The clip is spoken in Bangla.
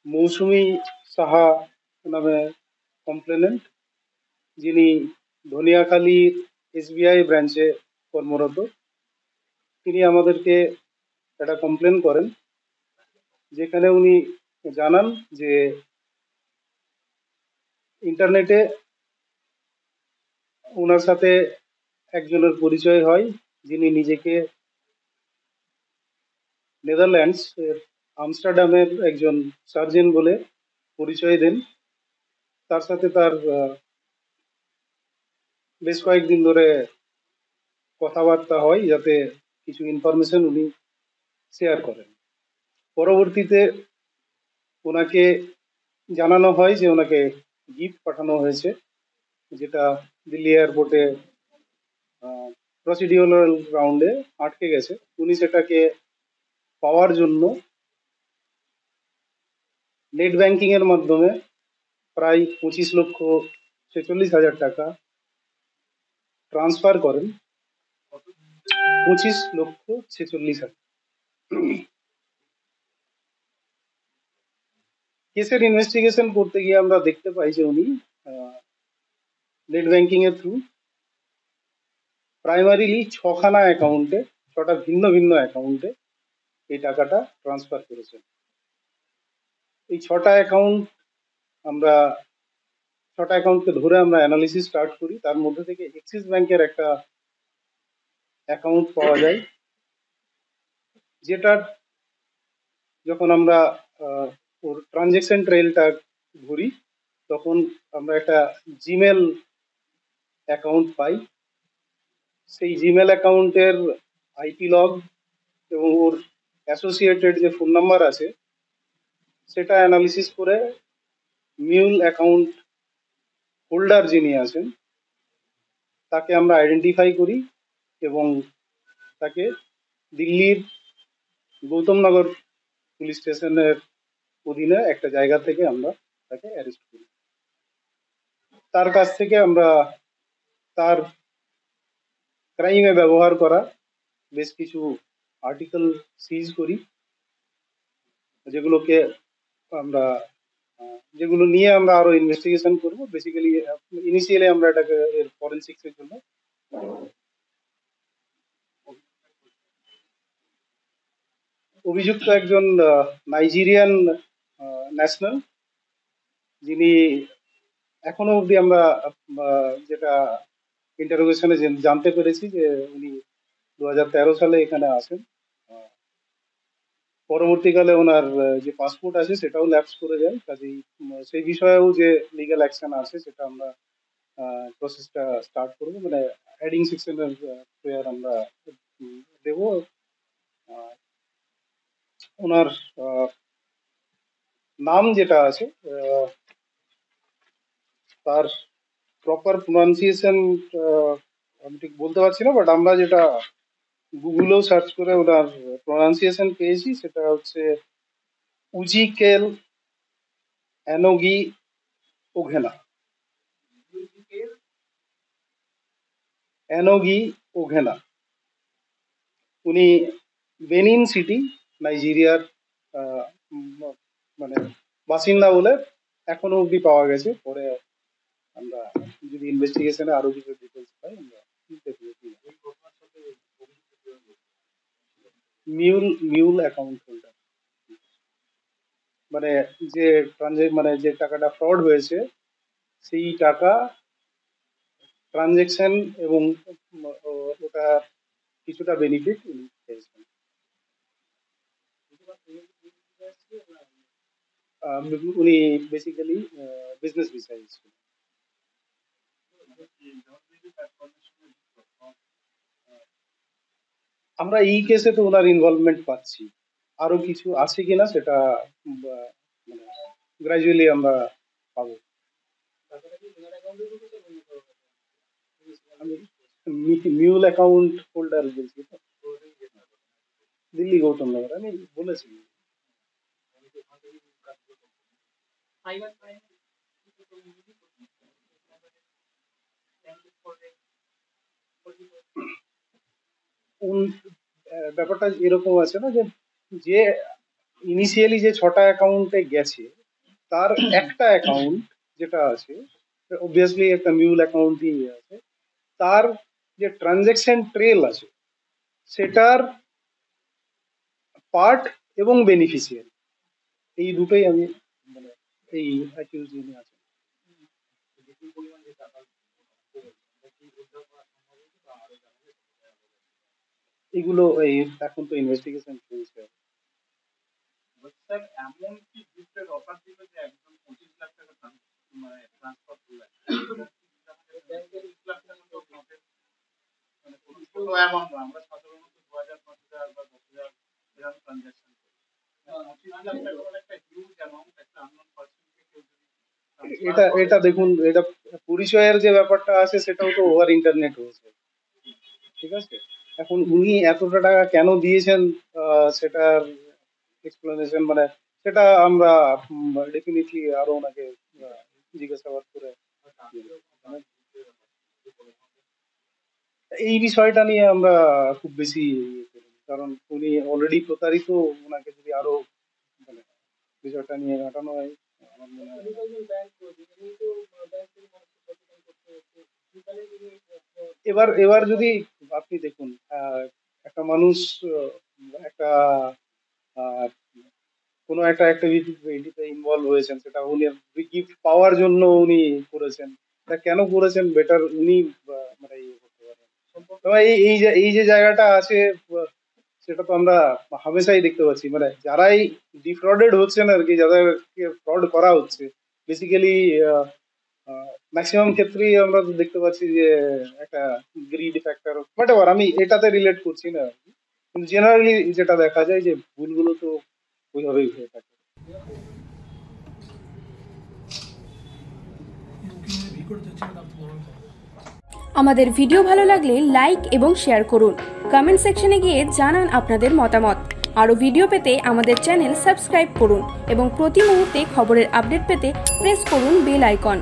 মৌসুমী সাহা নামে কমপ্লেনেন্ট, যিনি ধনিয়াখালীর এসবিআই ব্রাঞ্চে কর্মরত। তিনি আমাদেরকে একটা কমপ্লেন করেন, যেখানে উনি জানান যে ইন্টারনেটে ওনার সাথে একজনের পরিচয় হয়, যিনি নিজেকে নেদারল্যান্ডস এর আমস্টারডামের একজন সার্জন বলে পরিচয় দেন। তার সাথে তার বেশ কয়েকদিন ধরে কথাবার্তা হয়, যাতে কিছু ইনফরমেশন উনি শেয়ার করেন। পরবর্তীতে ওনাকে জানানো হয় যে ওনাকে গিফট পাঠানো হয়েছে, যেটা দিল্লি এয়ারপোর্টে প্রসিডিওরাল রাউন্ডে আটকে গেছে। উনি সেটাকে পাওয়ার জন্য নেট ব্যাংকিং এর মাধ্যমে প্রায় 25,46,000 টাকা ট্রান্সফার করেন। 25,46,000। কেসের ইনভেস্টিগেশন করতে গিয়ে আমরা দেখতে পাই যে উনি নেট ব্যাংকিং এর থ্রু প্রাইমারিলি ছখানা অ্যাকাউন্টে, ছটা ভিন্ন ভিন্ন অ্যাকাউন্টে এই টাকাটা ট্রান্সফার করেছেন। এই আমরা ছটা অ্যাকাউন্টকে ধরে আমরা অ্যানালিসিস স্টার্ট করি। তার মধ্যে থেকে এক্সিস ব্যাংকের একটা অ্যাকাউন্ট পাওয়া যায়, যেটার যখন আমরা ওর ট্রানজেকশন ট্রেলটা ঘুরি, তখন আমরা একটা জিমেল অ্যাকাউন্ট পাই। সেই জিমেল অ্যাকাউন্টের আইপি লগ এবং ওর অ্যাসোসিয়েটেড যে ফোন নাম্বার আছে, সেটা অ্যানালিসিস করে মিউল অ্যাকাউন্ট হোল্ডার যিনি আছেন তাকে আমরা আইডেন্টিফাই করি এবং তাকে দিল্লির গৌতমনগর পুলিশ স্টেশনের অধীনে একটা জায়গা থেকে আমরা তাকে অ্যারেস্ট করি। তার কাছ থেকে আমরা তার ক্রাইমে ব্যবহার করা বেশ কিছু আর্টিকেল সিজ করি, যেগুলোকে আমরা যেগুলো নিয়ে আমরা আরো ইনভেস্টিগেশন করব। বেসিক্যালি ইনিশিয়ালি আমরা এটাকে এর ফরেনসিক্স এর জন্য অভিযুক্ত একজন নাইজেরিয়ান ন্যাশনাল, যিনি এখনো অবধি আমরা যেটা ইন্টারোগেশনে জানতে পেরেছি যে উনি 2013 সালে এখানে আসেন। পরবর্তীকালে ওনার যে পাসপোর্ট আছে সেটাও ল্যাপস করে যায়। কাজেই সেই বিষয়েও যে লিগ্যাল অ্যাকশন আছে সেটা আমরা প্রসেসটা স্টার্ট করবো, মানে হেডিং সেকশনের প্রেয়ার আমরা দেব। ওনার নাম যেটা আছে, তার প্রপার প্রোনাউন্সিয়েশন আমি ঠিক বলতে পারছি না, বাট আমরা যেটা গুগলেও সার্চ করে ওনার প্রোনাউন্সিয়েশন পেয়েছি, সেটা হচ্ছে উজিকেল অ্যানোগি ওঘেনা। অ্যানোগি ওঘেনা। উনি বেনিন সিটি, নাইজেরিয়ার মানে বাসিন্দা বলে এখনো অব্দি পাওয়া গেছে। পরে আমরা যদি ইনভেস্টিগেশনে আরো কিছু ডিটেলস পাই আমরা মিউল মিউল অ্যাকাউন্ট হোল্ডার, মানে যে মানে যে টাকাটা ফ্রড হয়েছে সেই টাকা ট্রানজেকশন এবং ওটা কিছুটা বেনিফিট উনি পেয়েছেন। উনি বেসিক্যালি বিজনেস ভিসায় এসেছেন। আমরা এই কেসে তো ওনার ইনভলভমেন্ট পাচ্ছি, আরো কিছু আছে কিনা সেটা মানে গ্রাজুয়ালি আমরা পাবো। আমি মিউল অ্যাকাউন্ট হোল্ডার বলছি তো, দিল্লি গৌতম নগর আমি বলেছি। ব্যাপারটা এরকম আছে না যে যে ইনিশিয়ালি যে 6টা অ্যাকাউন্টে গেছে তার একটা অ্যাকাউন্ট যেটা আছে, অবভিয়াসলি একটা মিউল অ্যাকাউন্টই আছে, তার যে ট্রানজ্যাকশন ট্রেল আছে সেটার পার্ট এবং বেনিফিশিয়ারি এই দুটোই আমি মানে এই অ্যাকিউজ নিয়ে আছে। এগুলো এই এখন তো ইনভেস্টিগেশন চলছে। এমন কি গিফটের অফার দিল যে একদম 25 লাখ টাকা মানে ট্রান্সফার করলেন, মানে কোনো ছোট অ্যামাউন্ট না, আমরা সাধারণত 2000 5000 বা 10,000 এরকম ট্রানজাকশন করি। 25 লাখ টাকা মানে একটা হিউজ অ্যামাউন্ট, একটা আননোন পার্সনকে কেউ যদি এটা দেখুন, এটা পরিচয়ের যে ব্যাপারটা আছে সেটাও তো ওভার ইন্টারনেট হয়েছে, ঠিক আছে। এখন উনি এতটা টাকা কেন দিয়েছেন সেটার এক্সপ্লেনেশন মানে সেটা আমরা ডেফিনেটলি আরো ওনাকে জিজ্ঞাসাবাদ করে এই বিষয়টা নিয়ে আমরা খুব বেশি ইয়ে করি, কারণ উনি অলরেডি প্রতারিত, ওনাকে যদি আরো মানে বিষয়টা নিয়ে ঘাটানো হয় আমার মনে হয়। এবার যদি আপনি দেখুন একটা মানুষ একটা কোনো একটা অ্যাক্টিভিটিতে ইনভলভ হয়েছেন, সেটা উনি গিফট পাওয়ার জন্য উনি করেছেন, তা কেন করেছেন বেটার উনি মানে ইয়ে করতে পারেন। তবে এই যে জায়গাটা আছে সেটা তো আমরা হামেশাই দেখতে পাচ্ছি, মানে যারাই ডিফ্রডেড হচ্ছেন আর কি, যাদেরকে ফ্রড করা হচ্ছে বেসিক্যালি ম্যাক্সিমাম ক্ষেত্রেই আমরা তো দেখতে পাচ্ছি যে একটা গ্রিড ফ্যাক্টর হোয়াটএভার, আমি এটাতে রিলেট করছি না আর কি, কিন্তু জেনারেলি যেটা দেখা যায় যে ভুলগুলো তো ওইভাবেই হয়ে থাকে। আমাদের ভিডিও ভালো লাগলে লাইক এবং শেয়ার করুন, কমেন্ট সেকশনে গিয়ে জানান আপনাদের মতামত। আরও ভিডিও পেতে আমাদের চ্যানেল সাবস্ক্রাইব করুন এবং প্রতি মুহূর্তে খবরের আপডেট পেতে প্রেস করুন বেল আইকন।